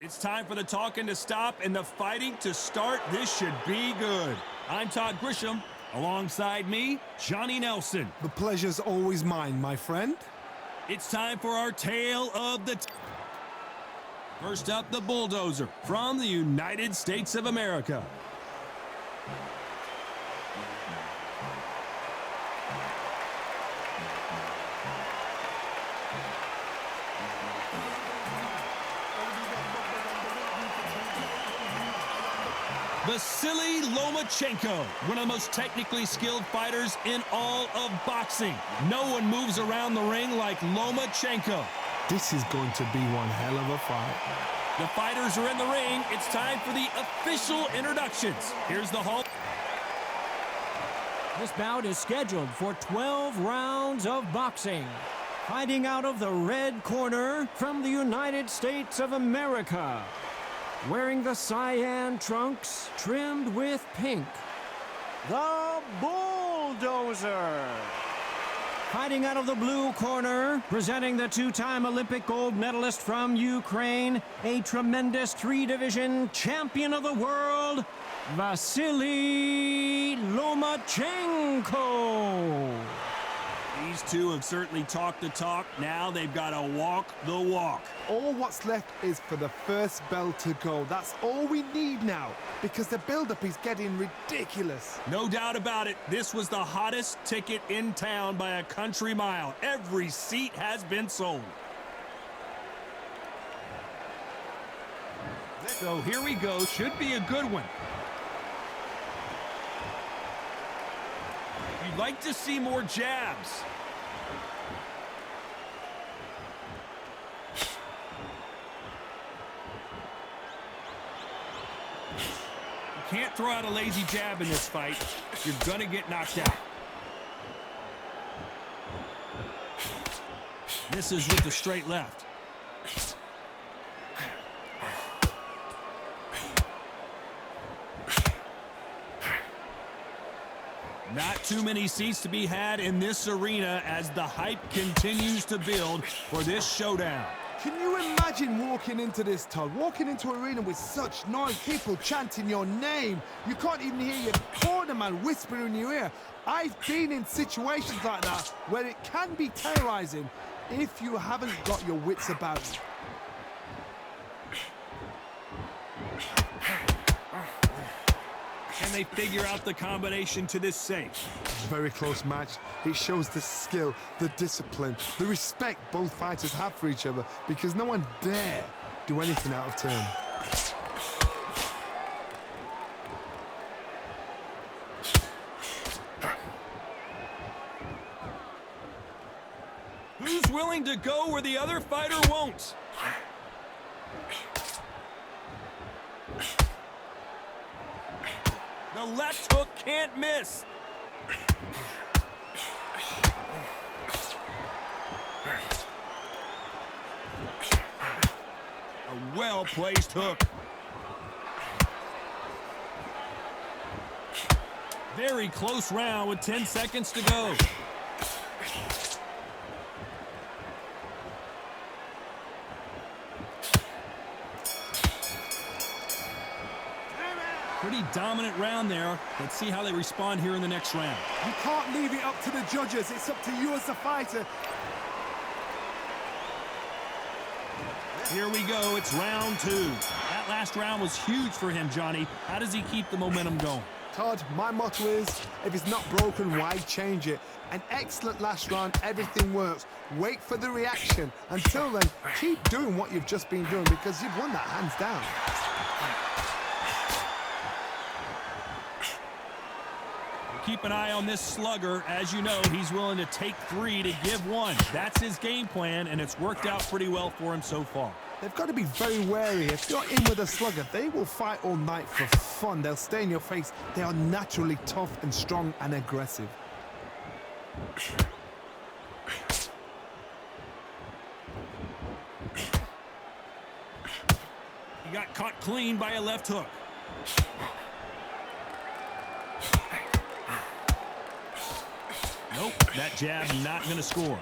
It's time for the talking to stop and the fighting to start. This should be good. I'm Todd Grisham. Alongside me, Johnny Nelson. The pleasure's always mine, my friend. It's time for our tale of the... First up, the Bulldozer from the United States of America. Vasily Lomachenko, one of the most technically skilled fighters in all of boxing. No one moves around the ring like Lomachenko. This is going to be one hell of a fight. The fighters are in the ring. It's time for the official introductions. Here's the Hall. This bout is scheduled for 12 rounds of boxing. Fighting out of the red corner from the United States of America. Wearing the cyan trunks trimmed with pink, the Bulldozer. Fighting out of the blue corner, presenting the two-time Olympic gold medalist from Ukraine, a tremendous three-division champion of the world, Vasily Lomachenko. These two have certainly talked the talk. Now they've got to walk the walk. All what's left is for the first bell to go. That's all we need now, because the build-up is getting ridiculous. No doubt about it. This was the hottest ticket in town by a country mile. Every seat has been sold. So here we go. Should be a good one. You'd like to see more jabs. You can't throw out a lazy jab in this fight. You're gonna get knocked out. Misses with the straight left. Not too many seats to be had in this arena as the hype continues to build for this showdown. Can you imagine walking into this, Todd? Walking into an arena with such noise, people chanting your name. You can't even hear your corner man whispering in your ear. I've been in situations like that where it can be terrorizing if you haven't got your wits about you. Can they figure out the combination to this safe? Very close match. It shows the skill, the discipline, the respect both fighters have for each other, because no one dare do anything out of turn. Who's willing to go where the other fighter won't? The left hook can't miss. A well-placed hook. Very close round with 10 seconds to go. Pretty dominant round there. Let's see how they respond here in the next round. You can't leave it up to the judges. It's up to you as the fighter. Here we go. It's round two. That last round was huge for him, Johnny. How does he keep the momentum going? Todd, my motto is, if it's not broken, why change it? An excellent last round, everything works. Wait for the reaction. Until then, keep doing what you've just been doing, because you've won that hands down. Keep an eye on this slugger. As you know, he's willing to take three to give one. That's his game plan, and it's worked out pretty well for him so far. They've got to be very wary. If you're in with a slugger, they will fight all night for fun. They'll stay in your face. They are naturally tough and strong and aggressive. He got caught clean by a left hook. Nope, that jab not going to score.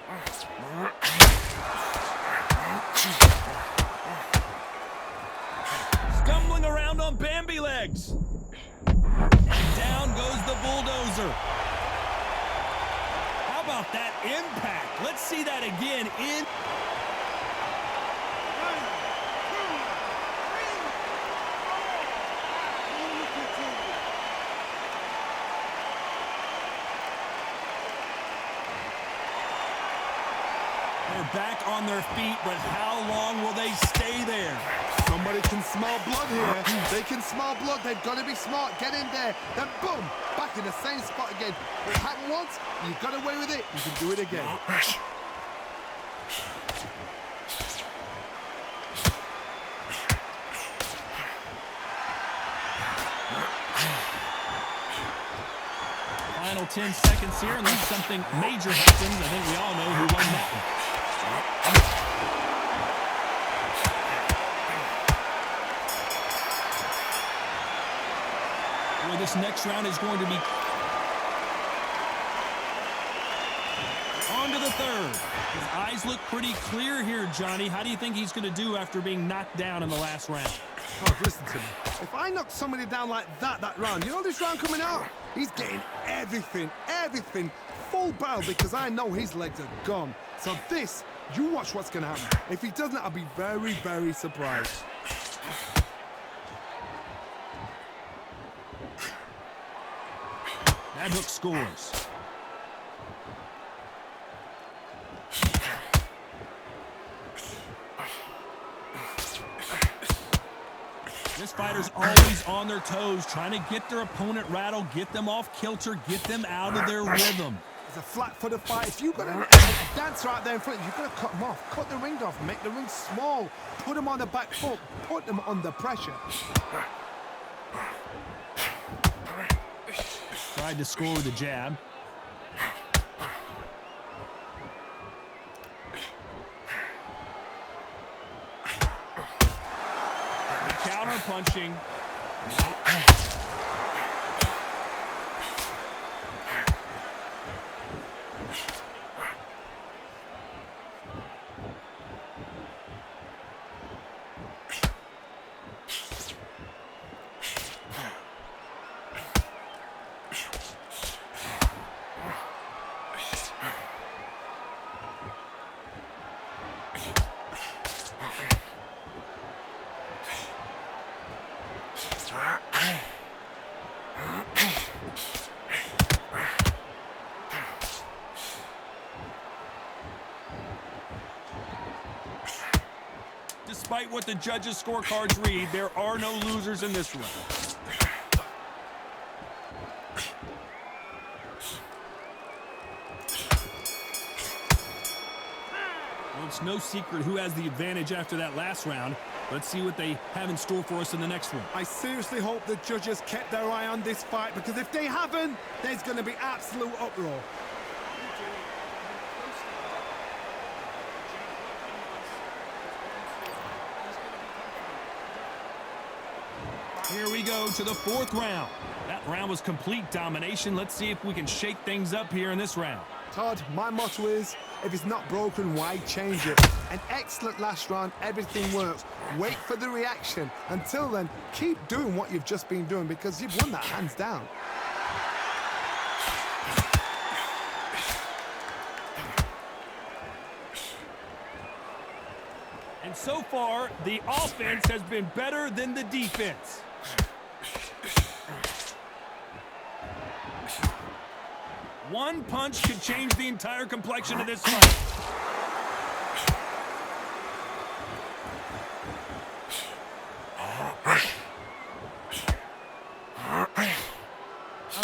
on Bambi legs. And down goes the bulldozer. How about that impact? Let's see that again. They're back on their feet, but how long will they stay there? Somebody can smell blood here. They can smell blood. They've got to be smart. Get in there. Then boom, back in the same spot again. It happened once. You got away with it. You can do it again. Final 10 seconds here, unless something major happens. I think we all know who won that one. Well, this next round is going to be on to the third. His eyes look pretty clear here, Johnny. How do you think he's going to do after being knocked down in the last round? Oh, listen to me. If I knock somebody down like that round, you know this round coming out? He's getting everything, full barrel, because I know his legs are gone. So this, you watch what's going to happen. If he doesn't, I'll be very, very surprised. That hook scores. This fighter's always on their toes, trying to get their opponent rattled, get them off kilter, get them out of their rhythm. It's a flat-footed fight. If you've got a dancer out there in front, you've got to cut them off. Cut the ring off, make the ring small. Put them on the back foot, put them under pressure. Tried to score with a jab. Counter punching. Despite what the judges' scorecards read, there are no losers in this round. Well, it's no secret who has the advantage after that last round. Let's see what they have in store for us in the next one. I seriously hope the judges kept their eye on this fight, because if they haven't, there's going to be absolute uproar. Here we go to the fourth round. That round was complete domination. Let's see if we can shake things up here in this round. Todd, my motto is, if it's not broken, why change it? An excellent last round, everything works. Wait for the reaction. Until then, keep doing what you've just been doing, because you've won that hands down. And so far, the offense has been better than the defense. One punch could change the entire complexion of this fight.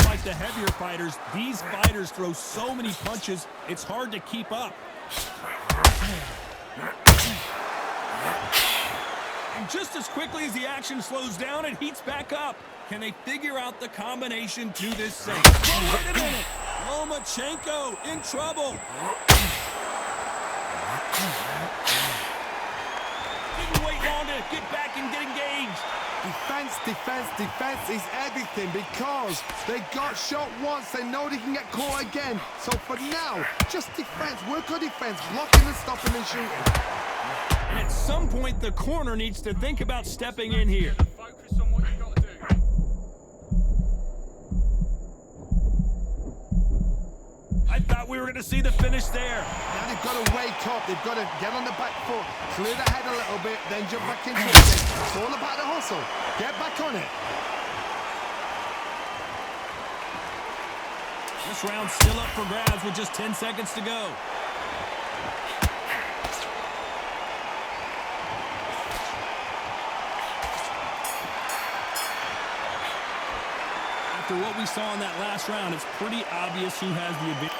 Unlike the heavier fighters, these fighters throw so many punches, it's hard to keep up. And just as quickly as the action slows down, it heats back up. Can they figure out the combination to this save? Oh, wait a minute. Lomachenko in trouble. Didn't wait long to get back and get engaged. Defense is everything, because they got shot once. They know they can get caught again. So for now, just defense. Work on defense, blocking and stopping and shooting. And at some point, the corner needs to think about stepping in here. Focus on what you got. see the finish there. Now they've got to wake up. They've got to get on the back foot, clear the head a little bit, then jump back into it. It's all about the hustle. Get back on it. This round's still up for grabs with just 10 seconds to go. After what we saw in that last round, it's pretty obvious who has the advantage.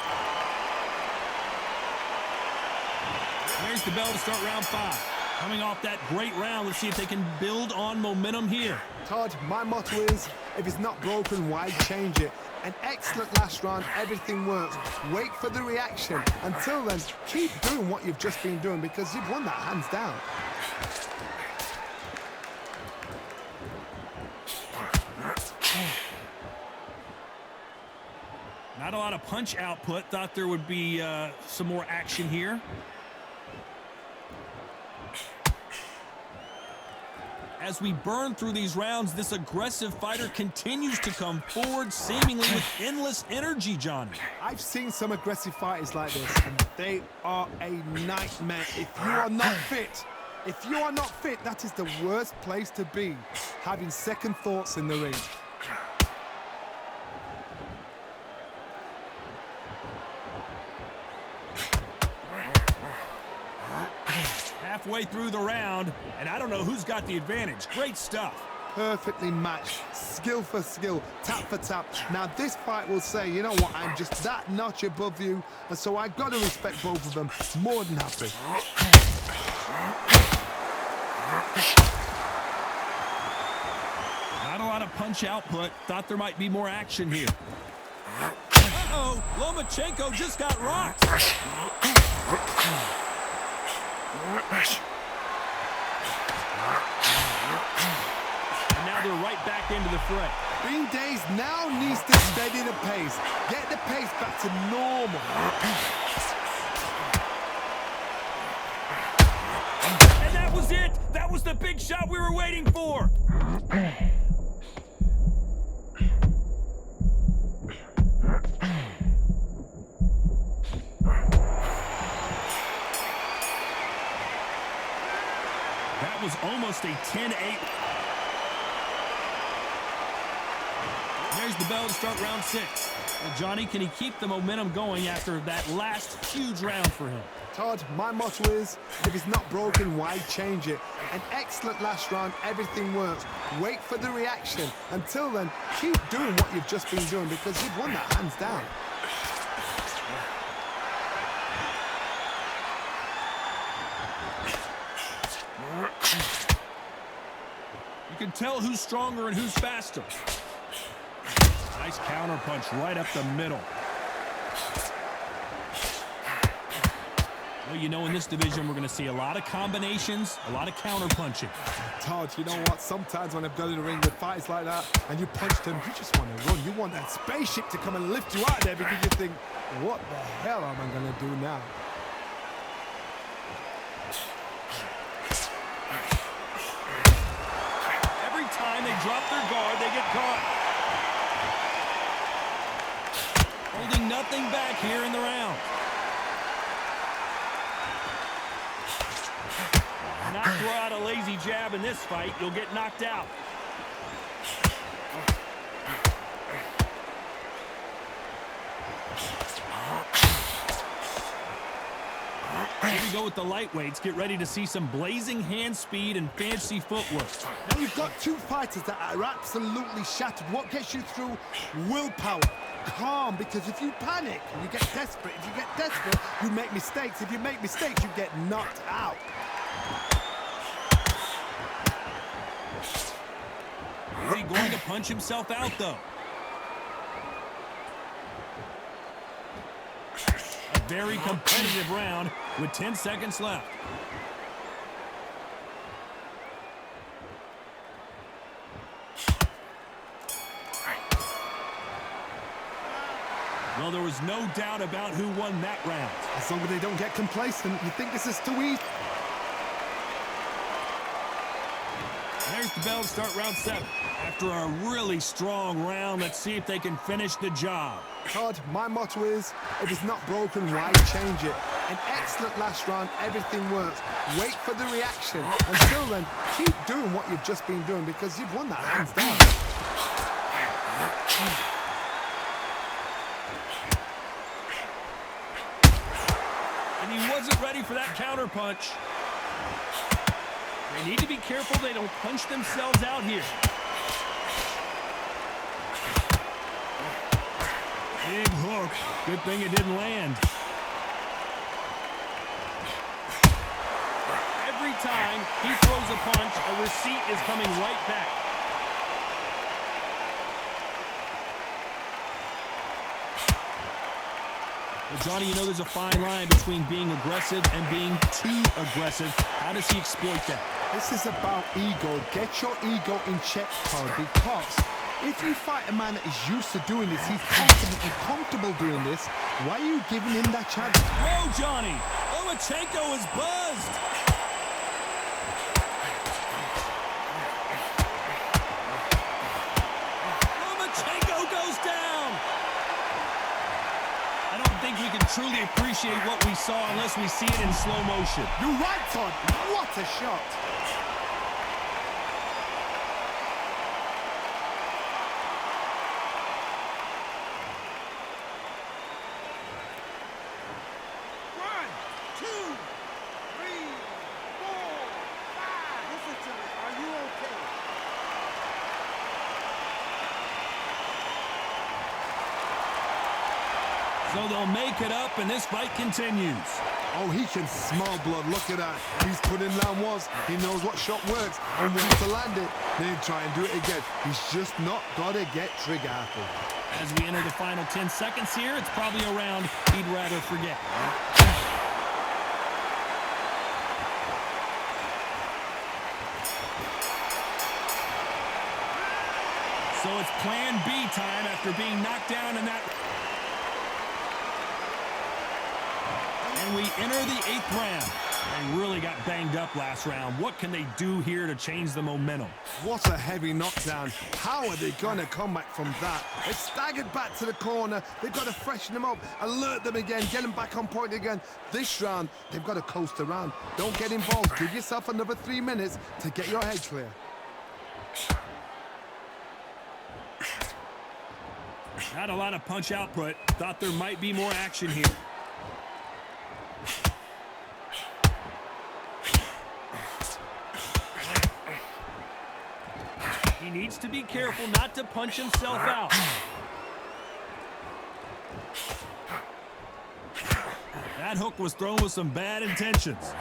There's the bell to start round 5. Coming off that great round, let's see if they can build on momentum here. Todd, my motto is, if it's not broken, why change it? An excellent last round, everything works. Wait for the reaction. Until then, keep doing what you've just been doing because you've won that hands down. Not a lot of punch output. Thought there would be some more action here. As we burn through these rounds, this aggressive fighter continues to come forward, seemingly with endless energy, Johnny. I've seen some aggressive fighters like this, and they are a nightmare. If you are not fit, that is the worst place to be, having second thoughts in the ring. Halfway through the round, and I don't know who's got the advantage. Great stuff. Perfectly matched, skill for skill, tap for tap. Now this fight will say, you know what, I'm just that notch above you, and so I've got to respect both of them. More than happy. Not a lot of punch output. Thought there might be more action here. Uh-oh, Lomachenko just got rocked. And now they're right back into the fray. Green Days now needs to steady the pace. Get the pace back to normal. And that was it. That was the big shot we were waiting for. That was almost a 10-8. There's the bell to start round 6. Well, Johnny, can he keep the momentum going after that last huge round for him? Todd, my motto is, if it's not broken, why change it? An excellent last round, everything works. Wait for the reaction. Until then, keep doing what you've just been doing because you've won that hands down. You can tell who's stronger and who's faster. Nice counter punch right up the middle. Well, you know, in this division, we're going to see a lot of combinations, a lot of counter punching. Todd, you know what? Sometimes when I've done in the ring with fights like that and you punch them, you just want to run. You want that spaceship to come and lift you out of there because you think, what the hell am I going to do now? Every time they drop their guard, they get caught. Holding nothing back here in the round. Not throw out a lazy jab in this fight, you'll get knocked out. Here we go with the lightweights. Get ready to see some blazing hand speed and fancy footwork. Now you've got two fighters that are absolutely shattered. What gets you through? Willpower. Calm, because if you panic, you get desperate. If you get desperate, you make mistakes. If you make mistakes, you get knocked out. Is he going to punch himself out, though? A very competitive round with 10 seconds left. Well, there was no doubt about who won that round. As long as they don't get complacent, you think this is too easy. There's the bell to start round 7. After a really strong round, let's see if they can finish the job. Todd, my motto is, if it's not broken, why change it? An excellent last round, everything works. Wait for the reaction. Until then, keep doing what you've just been doing because you've won that hands down. And he wasn't ready for that counter punch. They need to be careful they don't punch themselves out here. Big hook. Good thing it didn't land. Every time he throws a punch, a receipt is coming right back. Well, Johnny, you know there's a fine line between being aggressive and being too aggressive. How does he exploit that? This is about ego. Get your ego in check, Todd, because if you fight a man that is used to doing this, he's confident and comfortable doing this, why are you giving him that chance? Whoa, Johnny! Lomachenko is buzzed! Lomachenko goes down! I don't think we can truly appreciate what we saw unless we see it in slow motion. You're right, Todd. What a shot. So they'll make it up, and this fight continues. Oh, he can smell blood. Look at that. He's put in land once. He knows what shot works and when to land it. Then try and do it again. He's just not got to get trigger happy. As we enter the final 10 seconds here, it's probably a round he'd rather forget. So it's plan B time after being knocked down in that. And we enter the 8th round. They really got banged up last round. What can they do here to change the momentum? What a heavy knockdown. How are they going to come back from that? They staggered back to the corner. They've got to freshen them up, alert them again, get them back on point again. This round, they've got to coast around. Don't get involved. Give yourself another 3 minutes to get your head clear. Not a lot of punch output. Thought there might be more action here. He needs to be careful not to punch himself out. That hook was thrown with some bad intentions.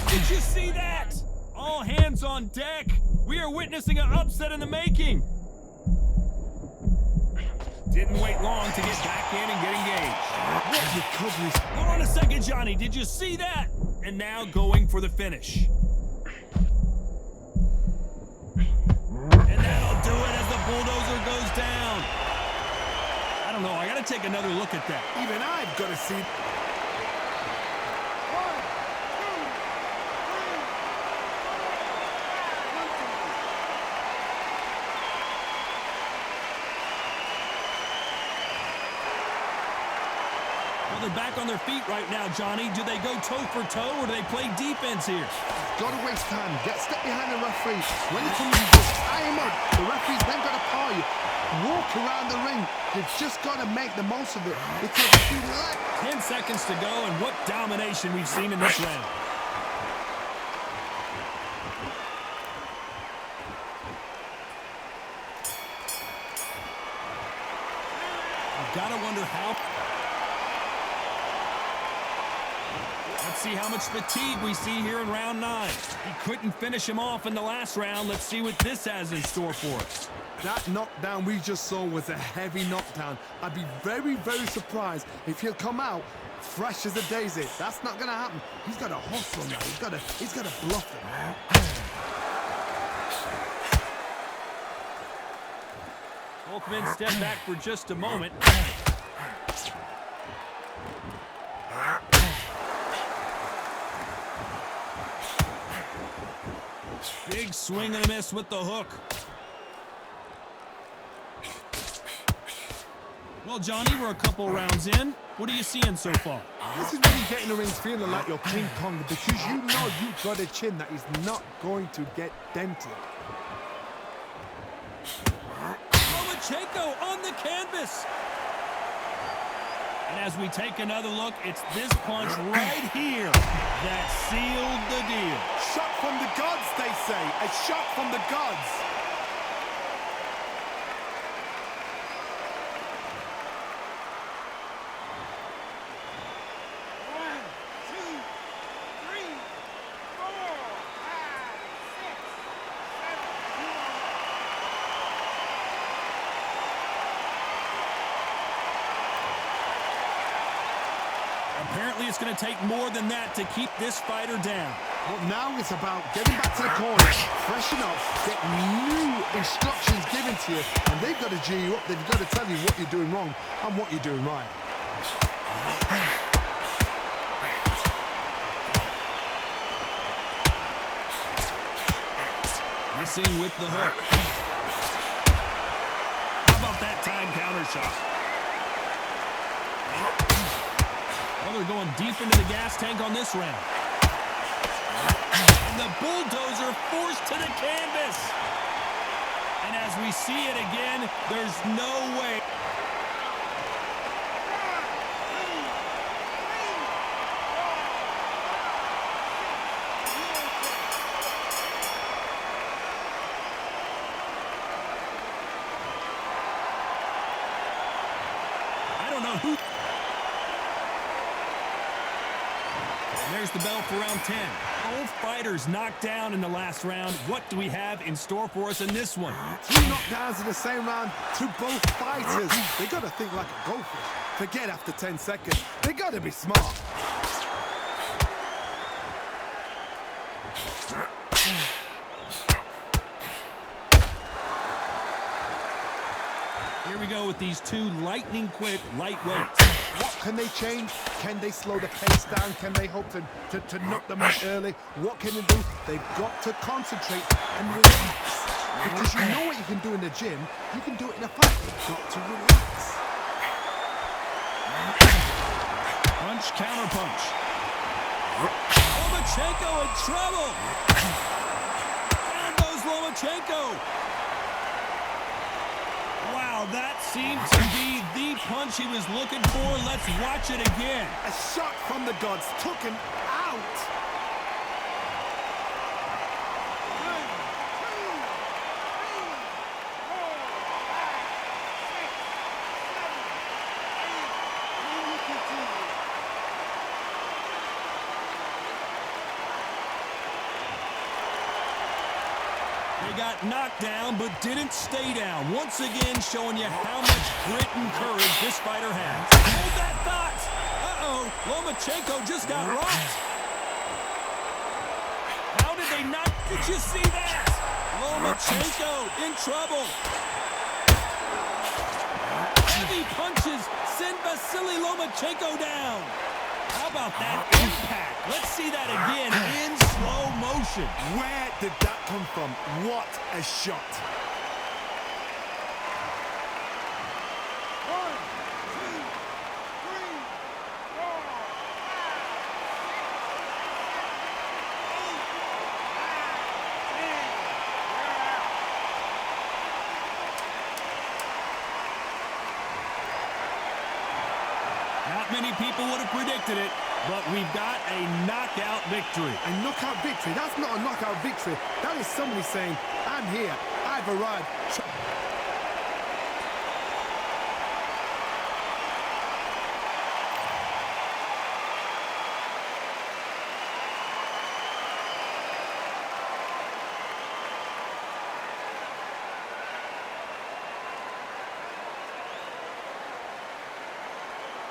Did you see that? All hands on deck. We are witnessing an upset in the making. Didn't wait long to get back in and get engaged. What recovery? Hold on a second, Johnny. Did you see that? And now going for the finish. And that'll do it as the bulldozer goes down. I don't know. I got to take another look at that. Even I've got to see. They're back on their feet right now, Johnny. Do they go toe for toe or do they play defense here? Got to waste time. Get step behind the referee. When he comes, you just tie him up. The referee's then got to power you. Walk around the ring. You've just got to make the most of it. Because if you let... 10 seconds to go, and what domination we've seen in this round. You've got to wonder how... Let's see how much fatigue we see here in round 9. He couldn't finish him off in the last round. Let's see what this has in store for us. That knockdown we just saw was a heavy knockdown. I'd be very, very surprised if he'll come out fresh as a daisy. That's not going to happen. He's got to hustle now. He's got to bluff it. Both men step back for just a moment. Big swing and a miss with the hook. Well, Johnny, we're a couple rounds in. What are you seeing so far? This is when you get in the ring feeling like you're King Kong, because you know you've got a chin that is not going to get dented. Lomachenko on the canvas. And as we take another look, it's this punch right here that sealed the deal. Shot from the gods, they say. A shot from the gods. Apparently, it's going to take more than that to keep this fighter down. Well, now it's about getting back to the corner, freshen up, get new instructions given to you, and they've got to G you up. They've got to tell you what you're doing wrong and what you're doing right. Missing with the hook. How about that time counter shot? Well, they're going deep into the gas tank on this round. And the bulldozer forced to the canvas. And as we see it again, there's no way. I don't know who. There's the bell for round 10. Both fighters knocked down in the last round. What do we have in store for us in this one? 2 knockdowns in the same round to both fighters. They got to think like a goldfish. Forget after 10 seconds. They got to be smart. Here we go with these two lightning-quick lightweights. What can they change? Can they slow the pace down? Can they hope to knock them out early? What can they do? They've got to concentrate and relax. Because you know what you can do in the gym, you can do it in a fight. You've got to relax. Punch, counter punch. Lomachenko in trouble. Down goes Lomachenko. Wow, that seemed to be the punch he was looking for. Let's watch it again. A shot from the gods took him out. They got knocked down, but didn't stay down. Once again, showing you how much grit and courage this fighter has. Hold that thought. Uh-oh, Lomachenko just got rocked. How did they not? Did you see that? Lomachenko in trouble. Heavy punches send Vasily Lomachenko down. How about that impact? Let's see that again in slow motion. Where did that come from? What a shot. 1, 2, 3, 4. Not many people would have predicted it, but we've got a knockout victory. A knockout victory? That's not a knockout victory. That is somebody saying, I'm here, I've arrived.